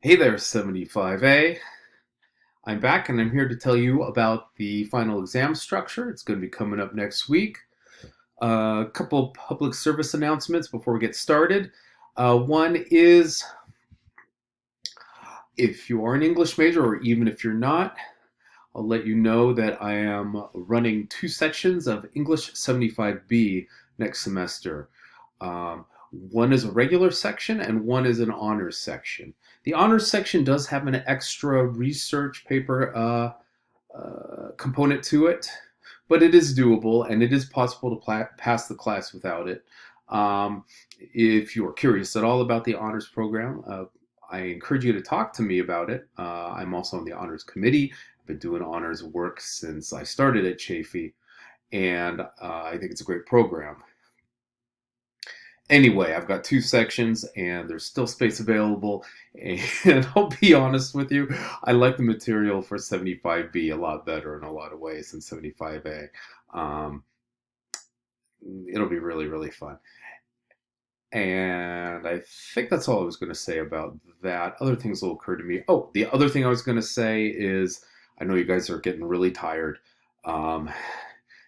Hey there, 75A. I'm back and I'm here to tell you about the final exam structure. It's going to be coming up next week. A couple public service announcements before we get started. One is if you are an English major, or even if you're not, I'll let you know that I am running two sections of English 75B next semester. One is a regular section and one is an honors section. The honors section does have an extra research paper component to it, but it is doable and it is possible to pass the class without it. If you are curious at all about the honors program, I encourage you to talk to me about it. I'm also on the honors committee. I've been doing honors work since I started at Chaffey, and I think it's a great program. Anyway, I've got two sections and there's still space available. And I'll be honest with you, I like the material for 75B a lot better in a lot of ways than 75A. Um, it'll be really, really fun. And I think that's all I was going to say about that. Other things will occur to me. Oh, the other thing I was going to say is I know you guys are getting really tired. Um,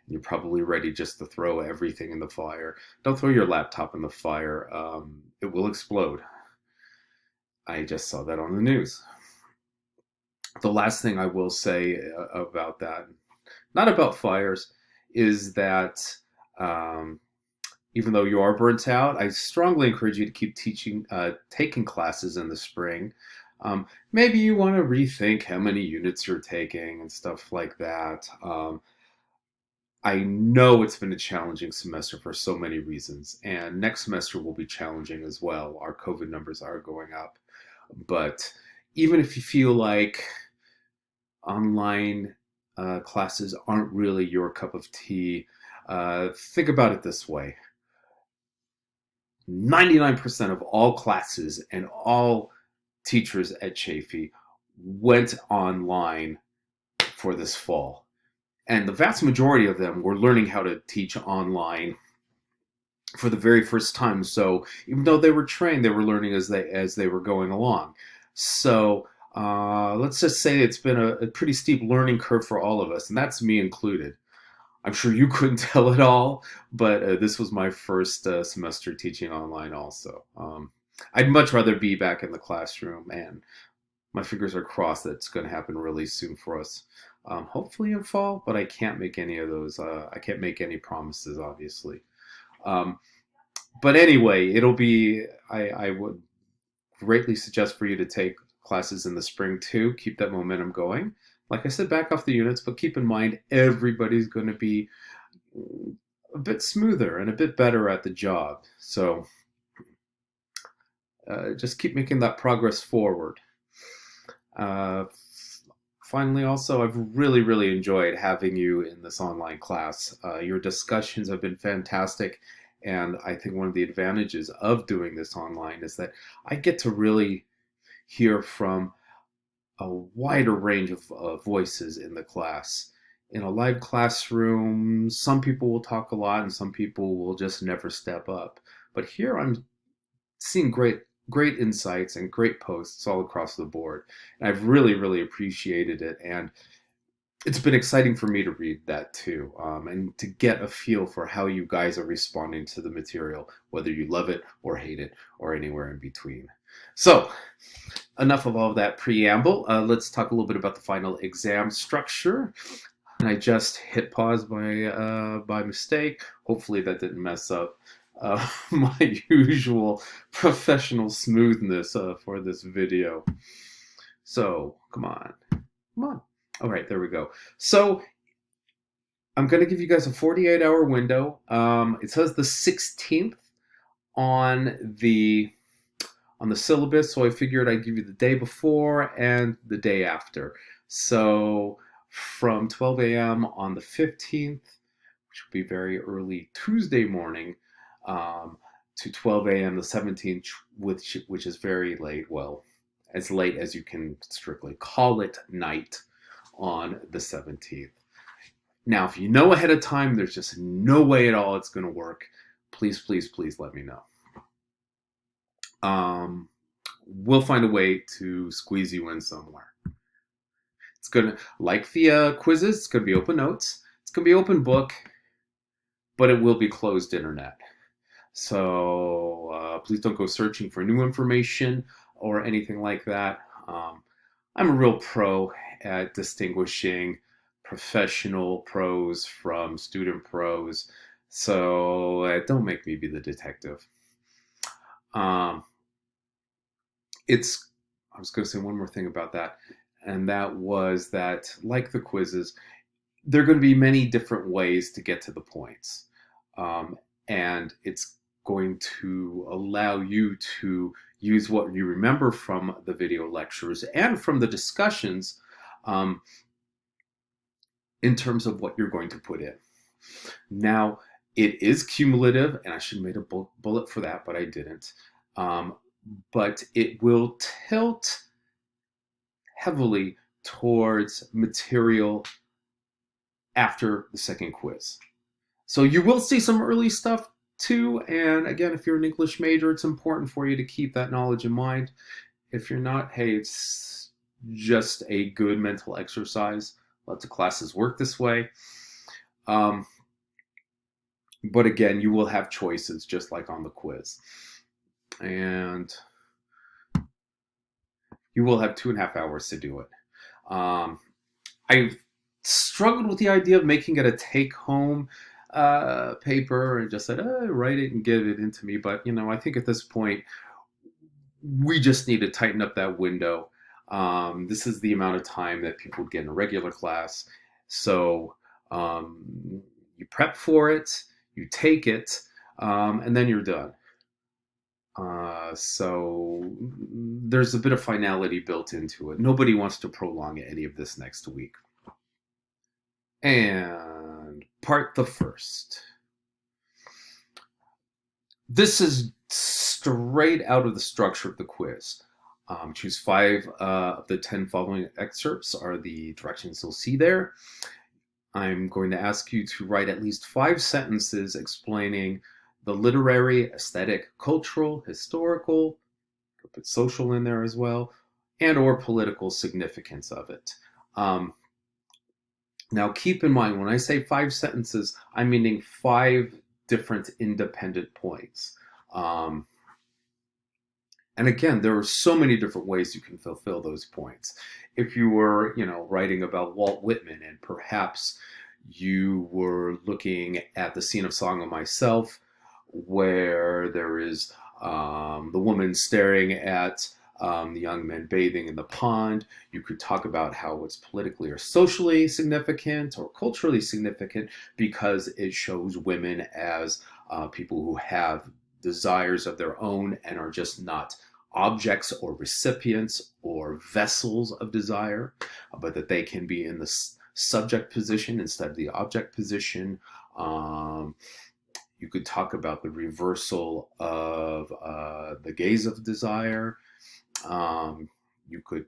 you're probably ready just to throw everything in the fire. Don't throw your laptop in the fire. It will explode. I just saw that on the news. The last thing I will say about that, not about fires, is that um, even though you are burnt out, I strongly encourage you to keep taking classes in the spring. Maybe you want to rethink how many units you're taking and stuff like that. I know it's been a challenging semester for so many reasons, and next semester will be challenging as well. Our COVID numbers are going up. But even if you feel like online classes aren't really your cup of tea, think about it this way: 99% of all classes and all teachers at Chaffey went online for this fall. And the vast majority of them were learning how to teach online for the very first time. So even though they were trained, they were learning as they were going along. So let's just say it's been a pretty steep learning curve for all of us, and that's me included. I'm sure you couldn't tell it all, but this was my first semester teaching online also. I'd much rather be back in the classroom, and my fingers are crossed that it's going to happen really soon for us. Hopefully in fall, but I can't make any of those. I can't make any promises, obviously. Um, but anyway, it'll be. I would greatly suggest for you to take classes in the spring too. Keep that momentum going. Like I said, back off the units, but keep in mind everybody's going to be a bit smoother and a bit better at the job. So just keep making that progress forward. Uh, Finally, also, I've really, really enjoyed having you in this online class. Your discussions have been fantastic. And I think one of the advantages of doing this online is that I get to really hear from a wider range of voices in the class. In a live classroom, some people will talk a lot and some people will just never step up. But here I'm seeing great insights and great posts all across the board. And I've really, really appreciated it. And it's been exciting for me to read that too, and to get a feel for how you guys are responding to the material, whether you love it or hate it or anywhere in between. So, enough of all of that preamble. Let's talk a little bit about the final exam structure. And I just hit pause by mistake. Hopefully that didn't mess up my usual professional smoothness for this video. So come on, come on. All right, there we go. So I'm going to give you guys a 48-hour window. It says the 16th on the syllabus, so I figured I'd give you the day before and the day after. So from 12 a.m. on the 15th, which will be very early Tuesday morning, to 12 a.m. the 17th, which is very late. Well, as late as you can strictly call it night on the 17th. Now, if you know ahead of time, there's just no way at all it's going to work. Please, please, please let me know. we'll find a way to squeeze you in somewhere. It's gonna, like the quizzes, it's gonna be open notes, it's gonna be open book, but it will be closed internet. So please don't go searching for new information or anything like that. I'm a real pro at distinguishing professional pros from student pros. So don't make me be the detective. Um, it's, I was going to say one more thing about that. And that was that, like the quizzes, there are going to be many different ways to get to the points. And it's going to allow you to use what you remember from the video lectures and from the discussions in terms of what you're going to put in. Now, it is cumulative, and I should have made a bullet for that, but I didn't. But it will tilt heavily towards material after the second quiz. So you will see some early stuff too, and again, if you're an English major, it's important for you to keep that knowledge in mind. If you're not, hey, it's just a good mental exercise. Lots of classes work this way. But again, you will have choices just like on the quiz. And you will have 2.5 hours to do it. I've struggled with the idea of making it a take-home paper and just said, write it and give it into me. But, I think at this point, we just need to tighten up that window. This is the amount of time that people get in a regular class. So you prep for it, you take it, and then you're done. So there's a bit of finality built into it. Nobody wants to prolong any of this next week. And part the first. This is straight out of the structure of the quiz. Choose 5 of the 10 following excerpts are the directions you'll see there. I'm going to ask you to write at least 5 sentences explaining the literary, aesthetic, cultural, historical, put social in there as well, and or political significance of it. Now keep in mind, when I say 5 sentences, I'm meaning 5 different independent points. And again, there are so many different ways you can fulfill those points. If you were, writing about Walt Whitman and perhaps you were looking at the scene of Song of Myself, where there is the woman staring at the young men bathing in the pond, you could talk about how it's politically or socially significant or culturally significant because it shows women as people who have desires of their own and are just not objects or recipients or vessels of desire, but that they can be in the subject position instead of the object position. You could talk about the reversal of the gaze of desire. You could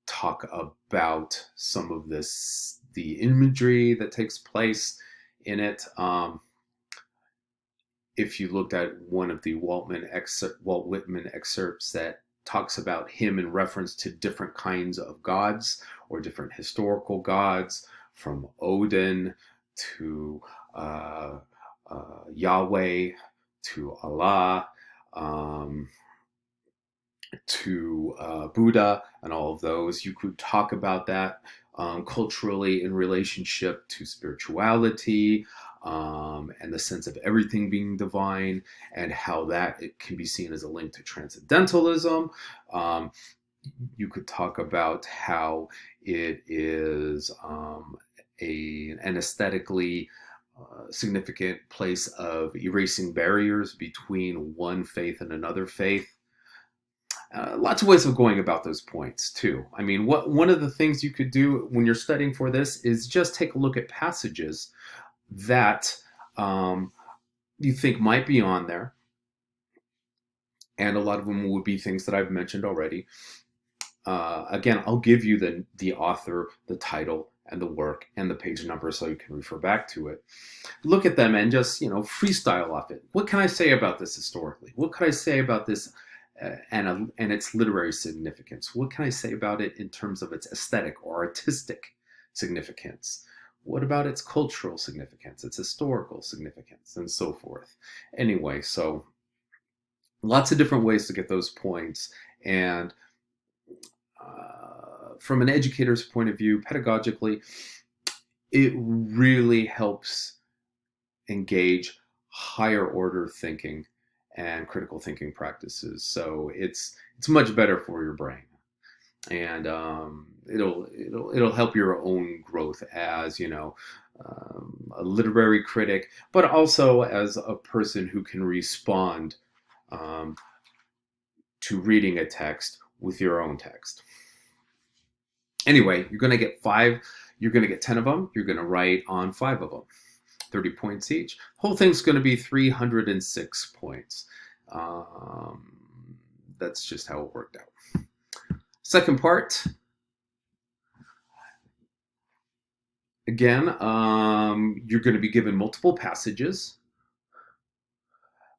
talk about some of the imagery that takes place in it. If you looked at one of the Walt Whitman excerpts that talks about him in reference to different kinds of gods or different historical gods, from Odin to Yahweh to Allah, to Buddha, and all of those. You could talk about that culturally in relationship to spirituality, and the sense of everything being divine, and how that it can be seen as a link to transcendentalism. You could talk about how it is an aesthetically significant place of erasing barriers between one faith and another faith. Lots of ways of going about those points too. I mean, one of the things you could do when you're studying for this is just take a look at passages that you think might be on there. And a lot of them would be things that I've mentioned already. Again, I'll give you the author, the title, and the work, and the page number so you can refer back to it. Look at them and just, freestyle off it. What can I say about this historically? What can I say about this and its literary significance. What can I say about it in terms of its aesthetic or artistic significance? What about its cultural significance, its historical significance, and so forth? Anyway, so lots of different ways to get those points. And from an educator's point of view, pedagogically, it really helps engage higher order thinking and critical thinking practices. So it's much better for your brain, and it'll help your own growth as a literary critic, but also as a person who can respond um, to reading a text with your own text. Anyway, you're going to get 5. You're going to get 10 of them. You're going to write on 5 of them. 30 points each. Whole thing's going to be 306 points. That's just how it worked out. Second part. Again, you're going to be given multiple passages.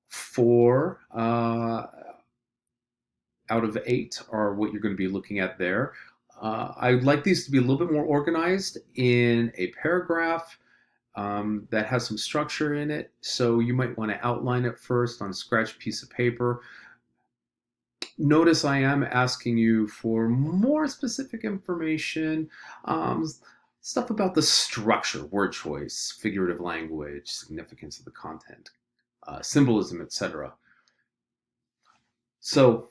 4 out of 8 are what you're going to be looking at there. I'd like these to be a little bit more organized in a paragraph that has some structure in it. So you might want to outline it first on a scratch piece of paper. Notice I am asking you for more specific information, stuff about the structure, word choice, figurative language, significance of the content, symbolism, etc. So,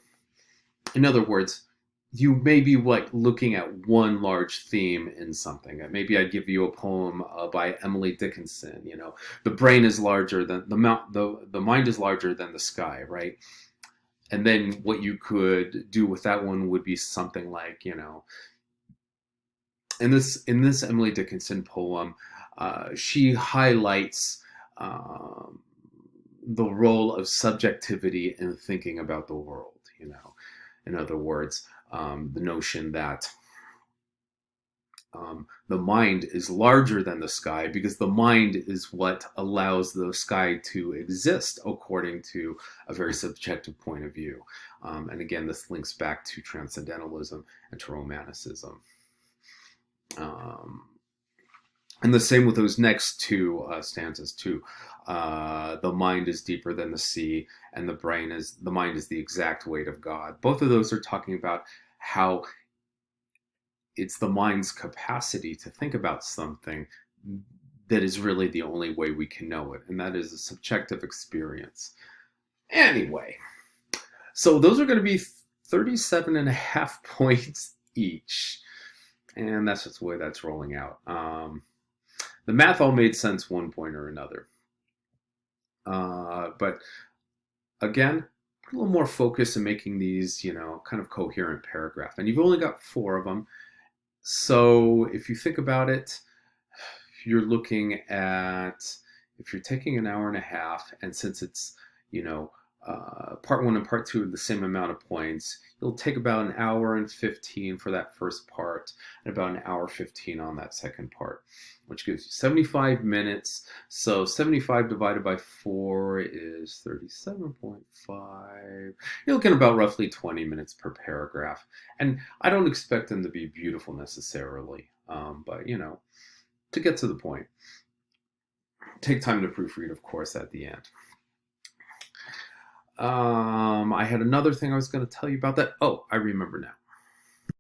in other words, you may be looking at one large theme in something. Maybe I'd give you a poem by Emily Dickinson. The brain is larger than the mind is larger than the sky, right? And then what you could do with that one would be something like, in this Emily Dickinson poem, she highlights the role of subjectivity in thinking about the world. In other words, the notion that the mind is larger than the sky because the mind is what allows the sky to exist according to a very subjective point of view. And again, this links back to transcendentalism and to romanticism. And the same with those next 2 stanzas too. The mind is deeper than the sea, and the mind is the exact weight of God. Both of those are talking about how it's the mind's capacity to think about something that is really the only way we can know it, and that is a subjective experience. Anyway, so those are going to be 37.5 points each, and that's just the way that's rolling out. The math all made sense one point or another. But again, put a little more focus in making these, kind of coherent paragraph. And you've only got 4 of them. So if you think about it, you're looking at, if you're taking an hour and a half, and since it's, part 1 and part 2 are the same amount of points, it'll take about an hour and 15 for that first part, and about an hour 15 on that second part, which gives you 75 minutes. So 75 divided by 4 is 37.5. You're looking at about roughly 20 minutes per paragraph. And I don't expect them to be beautiful necessarily, but, to get to the point. Take time to proofread, of course, at the end. I had another thing I was going to tell you about that. Oh, I remember now.